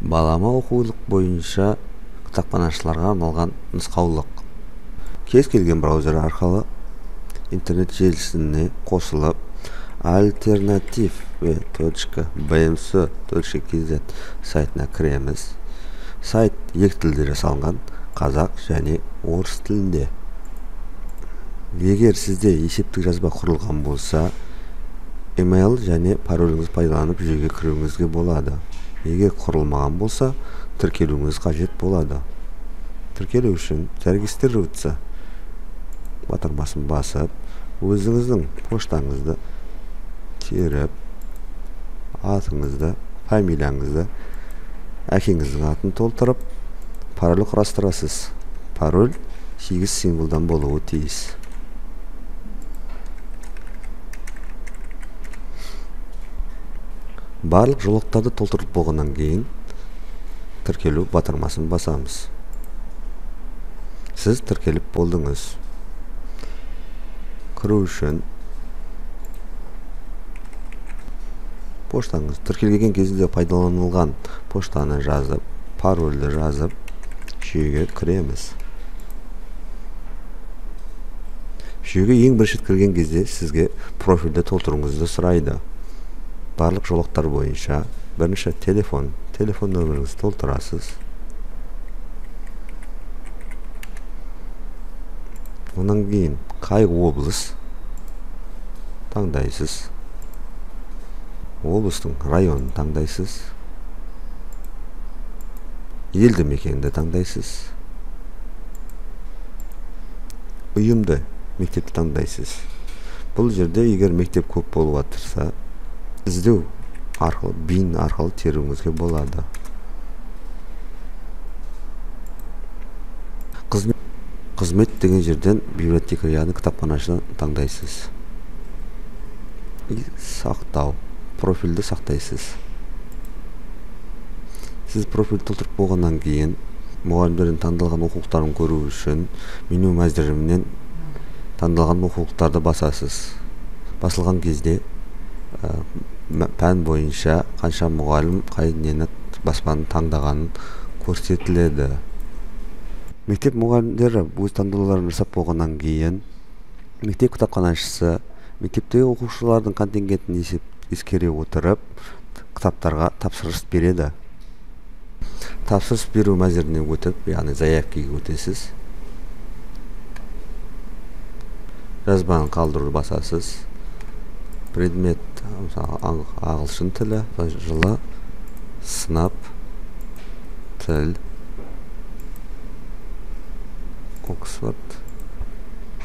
Балама оқулық бойынша кітапханашыларға арналған нұсқаулық. Кез келген браузер арқылы интернет желісіне қосылып, alternative.bms.kz сайтына кіреміз. Сайт екі тілде жасалған, қазақ және орыс тілінде. Егер сізде есептік жазба құрылған болса, email және пароліңіз пайдаланып жүйеге кіруіңізге болады. Егер құрылмаған болса, тіркелуіңіз қажет болады. Тіркелу үшін зарегистрироваться батырмасын басып, өзіңіздің поштаңызды теріп, атыңызды, фамилияңызды, әкеңіздің атын толтырып, пароль құрастырасыз. Пароль 8 символдан болуы тиіс. Барлық жолақтарды толтырып болғаннан кейін тіркелу батырмасын басамыз. Сіз тіркеліп болдыңыз. Кіру үшін поштаңыз тіркелген кезінде пайдаланылған поштаны жазып, парольді жазып, жүйеге кіреміз. Жүйеге ең бірінші кірген кезде сізге профильді толтыруыңызды сұрайды. Барлық жолақтар бойынша бірінші телефон нөміріңізді толтырасыз. Онан кейін қай облыс таңдайсыз. Облыстың районын таңдайсыз. Елді мекенді таңдайсыз. Ұйымды, мектепті таңдайсыз. Бұл жерде егер мектеп көп болып жатырса, іздеу арқылы, бин арқылы теруіңізге болады. Қызмет деген жерден библиотека, яғни кітапханашыны таңдайсыз. Сақтау, профильді сақтайсыз. Сіз профиль толтырып болғаннан кейін мұғалімдерден таңдалған оқулықтарын көру үшін меню мәзірімнен таңдалған оқулықтарды басасыз. Басылған кезде пән бойынша қанша мұғалім қай нені баспаны таңдағанын көрсетіледі. Мектеп мұғалімдері өз таңдауларын жасап болғаннан кейін мектеп кітапханашысы мектептегі оқушылардың контингентін ескере отырып кітаптарға тапсырыс береді. Тапсырыс беру мәзіріне өтіп, яғни заявкаға өтесіз. Жазбаны қалдыруды басасыз. Предмет ағылшын тілі, жылы, сынып, тіл, Оксфорд.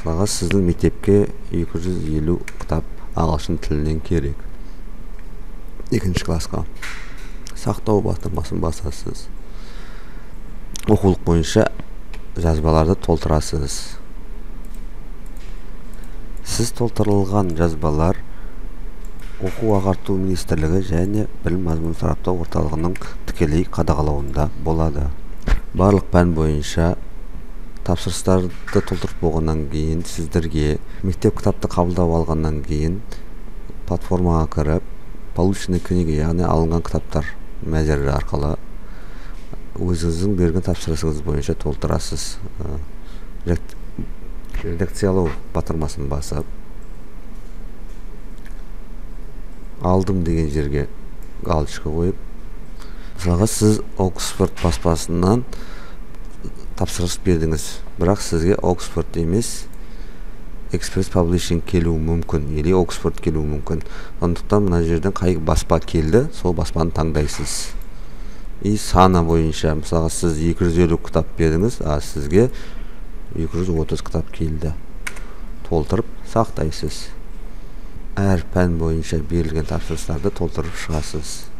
Мысалға сіздің мектепке 250 кітап ағылшын тілінен керек. Екінші классқа. Сақтау батырмасын басасыз. Оқулық бойынша жазбаларды толтырасыз. Сіз толтырылған жазбалар оқу-ағарту министрлігі және білім мазмұнын сараптау орталығының тікелей қадағалауында болады. Барлық пән бойынша тапсырыстарды толтырып болғаннан кейін сіздерге мектеп кітапты қабылдап алғаннан кейін платформаға кіріп, полученный книги, яғни алынған кітаптар мәзірі арқылы өзіңіздің берген тапсырысыңыз бойынша толтырасыз. Редакциялау батырмасын басып, алдым деген жерге галочка қойып, мысалға сіз Оксфорд баспасынан тапсырыс бердіңіз, бірақ сізге Оксфорд емес, Express Publishing келуі мүмкін, или Оксфорд келуі мүмкін. Сондықтан мына жерден қай баспа келді, сол баспаны таңдайсыз. Саны бойынша, мысалға сіз 250 кітап бердіңіз, сізге 230 кітап келді. Толтырып сақтайсыз. Әр пән бойынша берілген тапсырыстарды толтырып шығасыз.